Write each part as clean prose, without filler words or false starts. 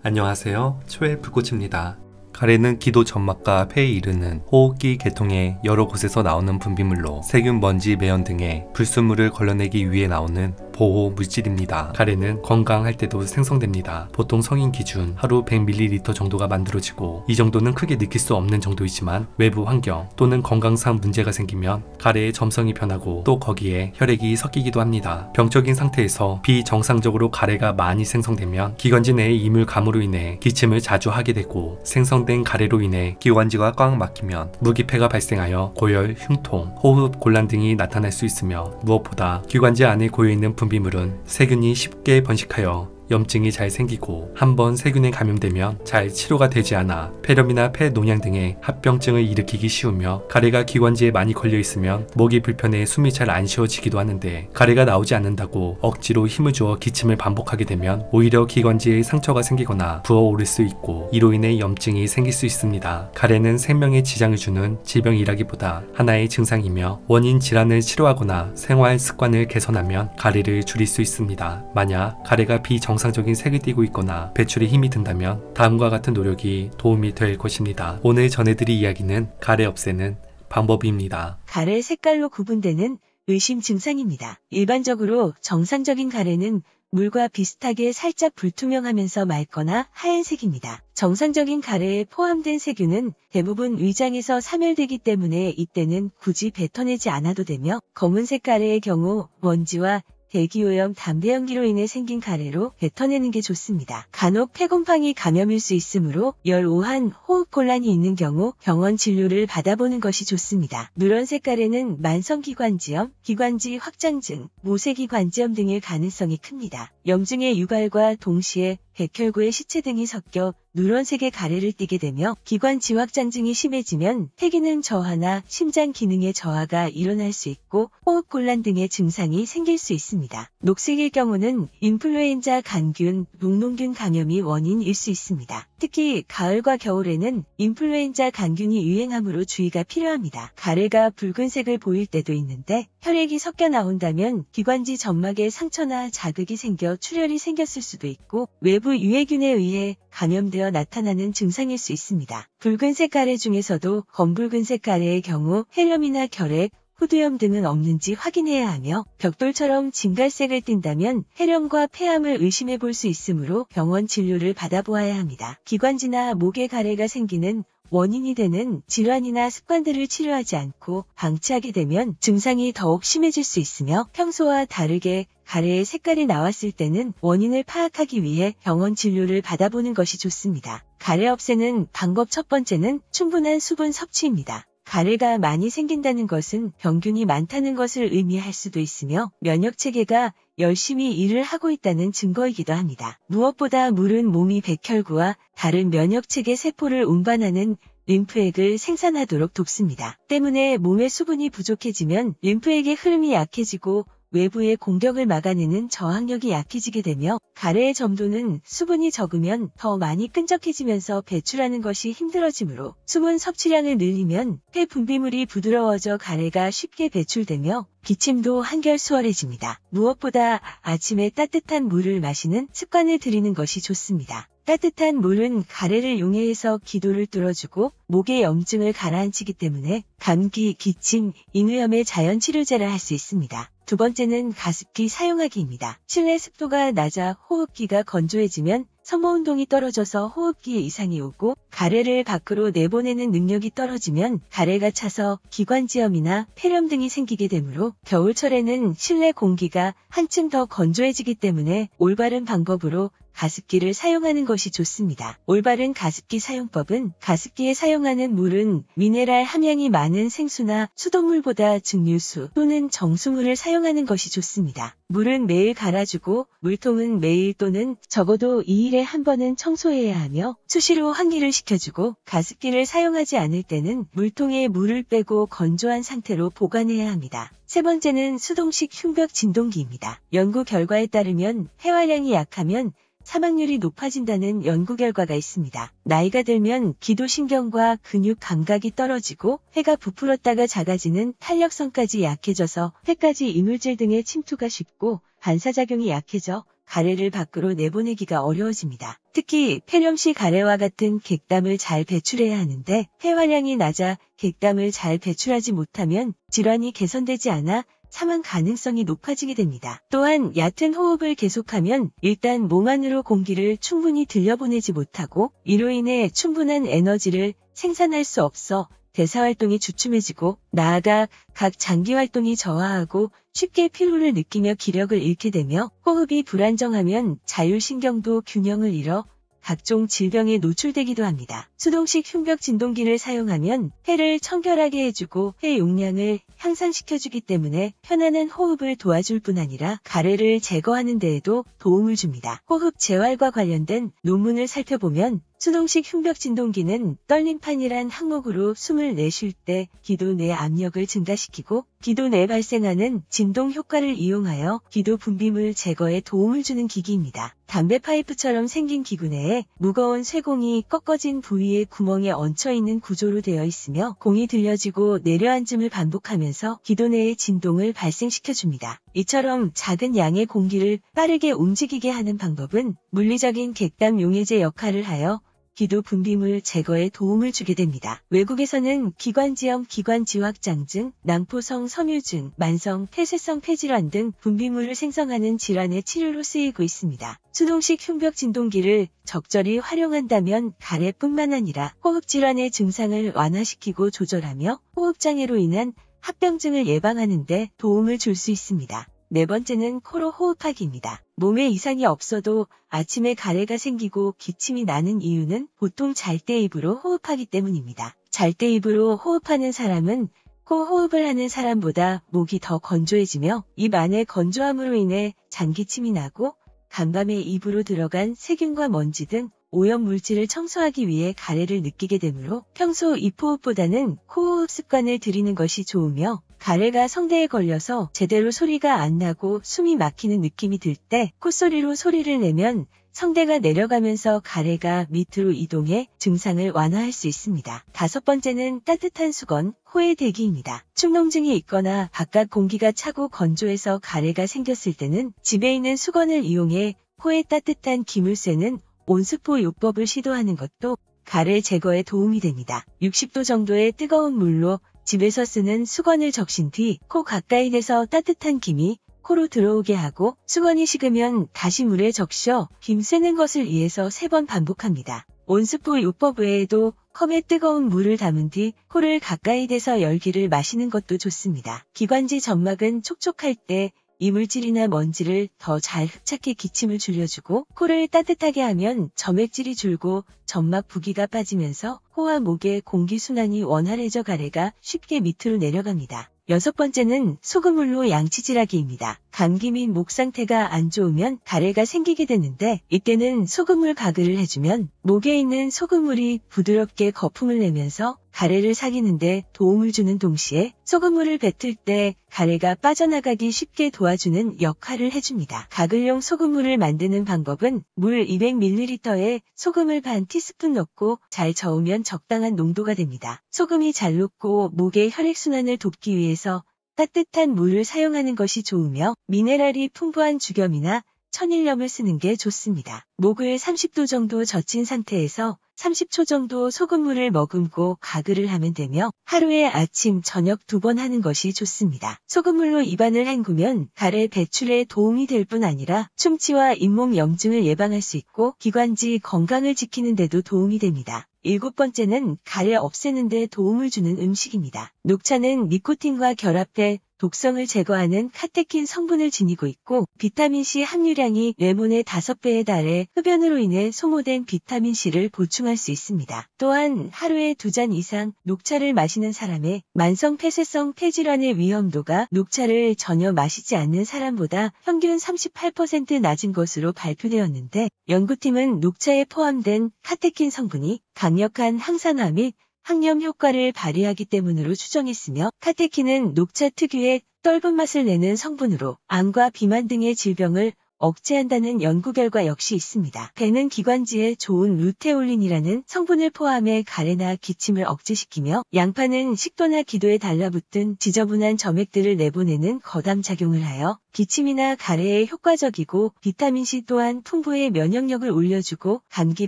안녕하세요. 초의 불꽃입니다. 가래는 기도 점막과 폐에 이르는 호흡기 계통의 여러 곳에서 나오는 분비물로 세균, 먼지, 매연 등의 불순물을 걸러내기 위해 나오는 보호 물질입니다. 가래는 건강할 때도 생성됩니다. 보통 성인 기준 하루 100ml 정도가 만들어지고 이 정도는 크게 느낄 수 없는 정도이지만 외부 환경 또는 건강상 문제가 생기면 가래의 점성이 변하고 또 거기에 혈액이 섞이기도 합니다. 병적인 상태에서 비정상적으로 가래가 많이 생성되면 기관지 내의 이물감으로 인해 기침을 자주 하게 되고 생성된 가래로 인해 기관지가 꽉 막히면 무기폐가 발생하여 고열, 흉통, 호흡 곤란 등이 나타날 수 있으며 무엇보다 기관지 안에 고여있는 분비물은 세균이 쉽게 번식하여 염증이 잘 생기고 한번 세균에 감염되면 잘 치료가 되지 않아 폐렴이나 폐농양 등의 합병증을 일으키기 쉬우며 가래가 기관지에 많이 걸려 있으면 목이 불편해 숨이 잘 안 쉬어지기도 하는데 가래가 나오지 않는다고 억지로 힘을 주어 기침을 반복하게 되면 오히려 기관지에 상처가 생기거나 부어오를 수 있고 이로 인해 염증이 생길 수 있습니다. 가래는 생명에 지장을 주는 질병이라기보다 하나의 증상이며 원인 질환을 치료하거나 생활 습관을 개선하면 가래를 줄일 수 있습니다. 만약 가래가 비정상적인 색을 띠고 있거나 배출에 힘이 든다면 다음과 같은 노력이 도움이 될 것입니다. 오늘 전해드릴 이야기는 가래 없애는 방법입니다. 가래 색깔로 구분되는 의심 증상입니다. 일반적으로 정상적인 가래는 물과 비슷하게 살짝 불투명하면서 맑거나 하얀색입니다. 정상적인 가래에 포함된 세균은 대부분 위장에서 사멸되기 때문에 이때는 굳이 뱉어내지 않아도 되며 검은색 가래의 경우 먼지와 대기오염, 담배 연기로 인해 생긴 가래로 뱉어내는 게 좋습니다. 간혹 폐곰팡이 감염일 수 있으므로 열 오한 호흡곤란이 있는 경우 병원 진료를 받아보는 것이 좋습니다. 누런색 가래는 만성기관지염, 기관지 확장증, 모세기관지염 등일 가능성이 큽니다. 염증의 유발과 동시에 백혈구의 시체 등이 섞여 누런색의 가래를 띠게 되며 기관지 확장증이 심해지면 폐기능 저하나 심장 기능의 저하가 일어날 수 있고 호흡곤란 등의 증상이 생길 수 있습니다. 녹색일 경우는 인플루엔자 간균, 녹농균 감염이 원인일 수 있습니다. 특히 가을과 겨울에는 인플루엔자 간균이 유행하므로 주의가 필요합니다. 가래가 붉은색을 보일 때도 있는데 혈액이 섞여 나온다면 기관지 점막에 상처나 자극이 생겨 출혈이 생겼을 수도 있고 외부 유해균에 의해 감염되어 나타나는 증상일 수 있습니다. 붉은색 가래 중에서도 검붉은색 가래의 경우 폐렴이나 결핵, 후두염 등은 없는지 확인해야 하며 벽돌처럼 진갈색을 띈다면 폐렴과 폐암을 의심해 볼 수 있으므로 병원 진료를 받아보아야 합니다. 기관지나 목에 가래가 생기는 원인이 되는 질환이나 습관들을 치료하지 않고 방치하게 되면 증상이 더욱 심해질 수 있으며 평소와 다르게 가래의 색깔이 나왔을 때는 원인을 파악하기 위해 병원 진료를 받아보는 것이 좋습니다. 가래 없애는 방법 첫 번째는 충분한 수분 섭취입니다. 가래가 많이 생긴다는 것은 병균이 많다는 것을 의미할 수도 있으며 면역체계가 열심히 일을 하고 있다는 증거이기도 합니다. 무엇보다 물은 몸이 백혈구와 다른 면역체계 세포를 운반하는 림프액을 생산하도록 돕습니다. 때문에 몸의 수분이 부족해지면 림프액의 흐름이 약해지고 외부의 공격을 막아내는 저항력이 약해지게 되며 가래의 점도는 수분이 적으면 더 많이 끈적해지면서 배출하는 것이 힘들어지므로 수분 섭취량을 늘리면 폐 분비물이 부드러워져 가래가 쉽게 배출되며 기침도 한결 수월해집니다. 무엇보다 아침에 따뜻한 물을 마시는 습관을 들이는 것이 좋습니다. 따뜻한 물은 가래를 용해해서 기도를 뚫어주고 목의 염증을 가라앉히기 때문에 감기, 기침, 인후염의 자연치료제를 할 수 있습니다. 두 번째는 가습기 사용하기입니다. 실내 습도가 낮아 호흡기가 건조해지면 섬유운동이 떨어져서 호흡기에 이상이 오고 가래를 밖으로 내보내는 능력이 떨어지면 가래가 차서 기관지염이나 폐렴 등이 생기게 되므로 겨울철에는 실내 공기가 한층 더 건조해지기 때문에 올바른 방법으로 가습기를 사용하는 것이 좋습니다. 올바른 가습기 사용법은 가습기에 사용하는 물은 미네랄 함량이 많은 생수나 수돗물보다 증류수 또는 정수물을 사용하는 것이 좋습니다. 물은 매일 갈아주고 물통은 매일 또는 적어도 2일에 한 번은 청소해야 하며 수시로 환기를 시켜주고 가습기를 사용하지 않을 때는 물통에 물을 빼고 건조한 상태로 보관해야 합니다. 세 번째는 수동식 흉벽 진동기입니다. 연구 결과에 따르면 폐활량이 약하면 사망률이 높아진다는 연구 결과가 있습니다. 나이가 들면 기도신경과 근육 감각이 떨어지고 폐가 부풀었다가 작아지는 탄력성까지 약해져서 폐까지 이물질 등의 침투가 쉽고 반사작용이 약해져 가래를 밖으로 내보내기가 어려워집니다. 특히 폐렴시 가래와 같은 객담을 잘 배출해야 하는데 폐활량이 낮아 객담을 잘 배출하지 못하면 질환이 개선되지 않아 사망 가능성이 높아지게 됩니다. 또한 얕은 호흡을 계속하면 일단 몸 안으로 공기를 충분히 들여보내지 못하고 이로 인해 충분한 에너지를 생산할 수 없어 대사활동이 주춤해지고 나아가 각 장기활동이 저하하고 쉽게 피로를 느끼며 기력을 잃게 되며 호흡이 불안정하면 자율신경도 균형을 잃어 각종 질병에 노출되기도 합니다. 수동식 흉벽 진동기를 사용하면 폐를 청결하게 해주고 폐 용량을 향상시켜주기 때문에 편안한 호흡을 도와줄 뿐 아니라 가래를 제거하는 데에도 도움을 줍니다. 호흡 재활과 관련된 논문을 살펴보면 수동식 흉벽 진동기는 떨림판이란 항목으로 숨을 내쉴 때 기도 내 압력을 증가시키고 기도 내 발생하는 진동 효과를 이용하여 기도 분비물 제거에 도움을 주는 기기입니다. 담배 파이프처럼 생긴 기구 내에 무거운 쇠공이 꺾어진 부위의 구멍에 얹혀있는 구조로 되어 있으며 공이 들려지고 내려앉음을 반복하면서 기도 내의 진동을 발생시켜줍니다. 이처럼 작은 양의 공기를 빠르게 움직이게 하는 방법은 물리적인 객담 용해제 역할을 하여 기도 분비물 제거에 도움을 주게 됩니다. 외국에서는 기관지염, 기관지확장증, 낭포성 섬유증, 만성 폐쇄성 폐질환 등 분비물을 생성하는 질환의 치료로 쓰이고 있습니다. 수동식 흉벽 진동기를 적절히 활용한다면 가래뿐만 아니라 호흡질환의 증상을 완화시키고 조절하며 호흡장애로 인한 합병증을 예방하는 데 도움을 줄 수 있습니다. 네 번째는 코로 호흡하기입니다. 몸에 이상이 없어도 아침에 가래가 생기고 기침이 나는 이유는 보통 잘 때 입으로 호흡하기 때문입니다. 잘 때 입으로 호흡하는 사람은 코 호흡을 하는 사람보다 목이 더 건조해지며 입 안의 건조함으로 인해 잔기침이 나고 간밤에 입으로 들어간 세균과 먼지 등 오염 물질을 청소하기 위해 가래를 느끼게 되므로 평소 입호흡보다는 코호흡 습관을 들이는 것이 좋으며 가래가 성대에 걸려서 제대로 소리가 안 나고 숨이 막히는 느낌이 들 때 콧소리로 소리를 내면 성대가 내려가면서 가래가 밑으로 이동해 증상을 완화할 수 있습니다. 다섯 번째는 따뜻한 수건, 호의 대기입니다. 축농증이 있거나 바깥 공기가 차고 건조해서 가래가 생겼을 때는 집에 있는 수건을 이용해 코에 따뜻한 기물 쐬는 온습호 요법을 시도하는 것도 가래 제거에 도움이 됩니다. 60도 정도의 뜨거운 물로 집에서 쓰는 수건을 적신 뒤 코 가까이 대서 따뜻한 김이 코로 들어오게 하고 수건이 식으면 다시 물에 적셔 김 쐬는 것을 2에서 3번 반복합니다. 온습호 요법 외에도 컵에 뜨거운 물을 담은 뒤 코를 가까이 대서 열기를 마시는 것도 좋습니다. 기관지 점막은 촉촉할 때 이물질이나 먼지를 더 잘 흡착해 기침을 줄여주고 코를 따뜻하게 하면 점액질이 줄고 점막 부기가 빠지면서 코와 목의 공기순환이 원활해져 가래가 쉽게 밑으로 내려갑니다. 여섯 번째는 소금물로 양치질하기입니다. 감기 및 목 상태가 안 좋으면 가래가 생기게 되는데 이때는 소금물 가글을 해주면 목에 있는 소금물이 부드럽게 거품을 내면서 가래를 삭이는데 도움을 주는 동시에 소금물을 뱉을 때 가래가 빠져나가기 쉽게 도와주는 역할을 해줍니다. 가글용 소금물을 만드는 방법은 물 200ml에 소금을 반 티스푼 넣고 잘 저으면 적당한 농도가 됩니다. 소금이 잘 녹고 목의 혈액순환을 돕기 위해서 따뜻한 물을 사용하는 것이 좋으며 미네랄이 풍부한 죽염이나 천일염을 쓰는 게 좋습니다. 목을 30도 정도 젖힌 상태에서 30초 정도 소금물을 머금고 가글을 하면 되며 하루에 아침, 저녁 2번 하는 것이 좋습니다. 소금물로 입안을 헹구면 가래 배출에 도움이 될 뿐 아니라 충치와 잇몸 염증을 예방할 수 있고 기관지 건강을 지키는 데도 도움이 됩니다. 일곱 번째는 가래 없애는 데 도움을 주는 음식입니다. 녹차는 니코틴과 결합해 독성을 제거하는 카테킨 성분을 지니고 있고 비타민C 함유량이 레몬의 5배에 달해 흡연으로 인해 소모된 비타민C를 보충할 수 있습니다. 또한 하루에 2잔 이상 녹차를 마시는 사람의 만성 폐쇄성 폐질환의 위험도가 녹차를 전혀 마시지 않는 사람보다 평균 38% 낮은 것으로 발표되었는데 연구팀은 녹차에 포함된 카테킨 성분이 강력한 항산화 및 항염 효과를 발휘하기 때문으로 추정했으며 카테킨은 녹차 특유의 떫은 맛을 내는 성분으로 암과 비만 등의 질병을 억제한다는 연구 결과 역시 있습니다. 배는 기관지에 좋은 루테올린이라는 성분을 포함해 가래나 기침을 억제시키며 양파는 식도나 기도에 달라붙은 지저분한 점액들을 내보내는 거담 작용을 하여 기침이나 가래에 효과적이고 비타민C 또한 풍부의 면역력을 올려주고 감기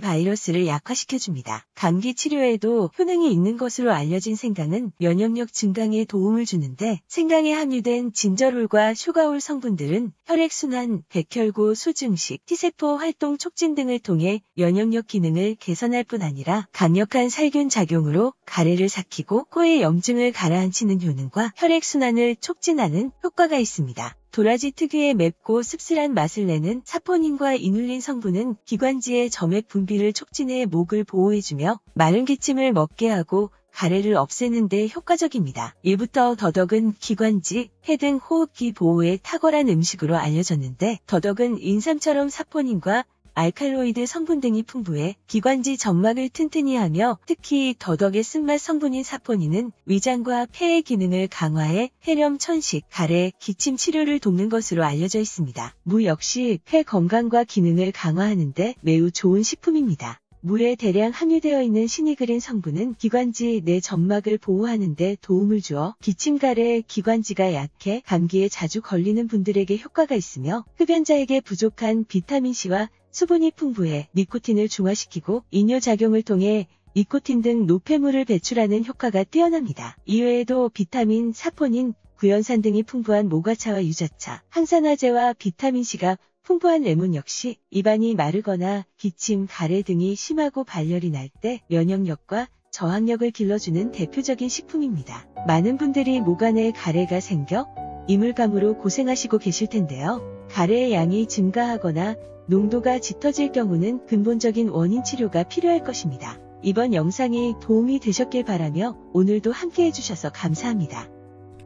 바이러스를 약화시켜줍니다. 감기 치료에도 효능이 있는 것으로 알려진 생강은 면역력 증강에 도움을 주는데 생강에 함유된 진저롤과 슈가올 성분들은 혈액순환, 백혈구 수증식, T세포 활동 촉진 등을 통해 면역력 기능을 개선할 뿐 아니라 강력한 살균 작용으로 가래를 삭히고 코의 염증을 가라앉히는 효능과 혈액순환을 촉진하는 효과가 있습니다. 도라지 특유의 맵고 씁쓸한 맛을 내는 사포닌과 이눌린 성분은 기관지의 점액 분비를 촉진해 목을 보호해주며 마른 기침을 멎게 하고 가래를 없애는 데 효과적입니다. 이부터 더덕은 기관지, 폐 등 호흡기 보호에 탁월한 음식으로 알려졌는데 더덕은 인삼처럼 사포닌과 알칼로이드 성분 등이 풍부해 기관지 점막을 튼튼히 하며 특히 더덕의 쓴맛 성분인 사포닌은 위장과 폐의 기능을 강화해 폐렴, 천식, 가래, 기침 치료를 돕는 것으로 알려져 있습니다. 무 역시 폐 건강과 기능을 강화하는 데 매우 좋은 식품입니다. 무에 대량 함유되어 있는 시니그린 성분은 기관지 내 점막을 보호하는 데 도움을 주어 기침, 가래, 기관지가 약해 감기에 자주 걸리는 분들에게 효과가 있으며 흡연자에게 부족한 비타민C와 수분이 풍부해 니코틴을 중화시키고 이뇨작용을 통해 니코틴 등 노폐물을 배출하는 효과가 뛰어납니다. 이외에도 비타민, 사포닌, 구연산 등이 풍부한 모과차와 유자차, 항산화제와 비타민C가 풍부한 레몬 역시 입안이 마르거나 기침, 가래 등이 심하고 발열이 날 때 면역력과 저항력을 길러주는 대표적인 식품입니다. 많은 분들이 목안에 가래가 생겨 이물감으로 고생하시고 계실 텐데요. 가래의 양이 증가하거나 농도가 짙어질 경우는 근본적인 원인 치료가 필요할 것입니다. 이번 영상이 도움이 되셨길 바라며 오늘도 함께 해주셔서 감사합니다.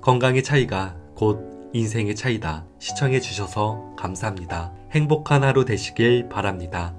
건강의 차이가 곧 인생의 차이다. 시청해주셔서 감사합니다. 행복한 하루 되시길 바랍니다.